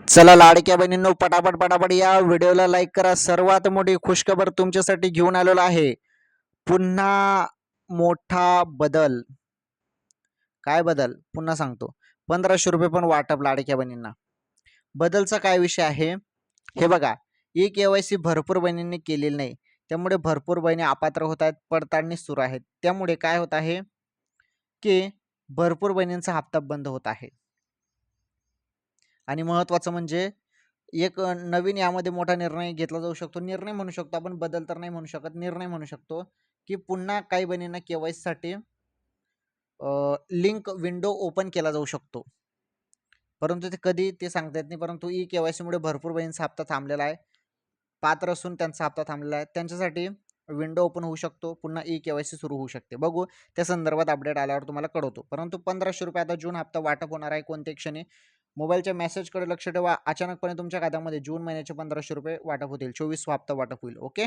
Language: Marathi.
चला लाडक्या बहिणींनो, पटापट पटापट या व्हिडिओला लाईक करा. सर्वात मोठी खुशखबर तुमच्यासाठी घेऊन आलेलो आहे. पुन्हा मोठा बदल. काय बदल? पुन्हा सांगतो. 1500 रुपये पण वाटप लाडक्या बहिणींना. बदलचा काय विषय आहे हे बघा. ई-केवायसी भरपूर बहिणींनी केलेली नाही, त्यामुळे भरपूर बहिणी अपात्र होत आहेत. पडताळणी सुरू आहेत. त्यामुळे काय होत आहे की भरपूर बहिणींचा हप्ता बंद होत आहे. आणि महत्त्वाचं म्हणजे एक नवीन यामध्ये मोठा निर्णय घेतला जाऊ शकतो. निर्णय म्हणू शकतो आपण, बदल तर नाही म्हणू शकत, निर्णय म्हणू शकतो की पुन्हा काही बहिणींना केवायसीसाठी लिंक विंडो ओपन केला जाऊ शकतो. परंतु ते कधी ते सांगता येत नाही. परंतु ई-केवायसीमुळे भरपूर बहिणींचा हप्ता थांबलेला आहे. पात्र असून त्यांचा हप्ता थांबलेला आहे. त्यांच्यासाठी विंडो ओपन होऊ शकतो. पुन्हा ई-केवायसी सुरू होऊ शकते. बघू, त्या संदर्भात अपडेट आल्यावर तुम्हाला कळवतो. परंतु 1500 रुपये आता जून हप्ता वाटप होणार आहे कोणत्या क्षणी. मोबाईलच्या मेसेजकडे लक्ष ठेवा. अचानकपणे तुमच्या खात्यामध्ये जून महिन्याचे 1500 रुपये वाटप होतील. 24 हप्ता वाटप होईल. ओके.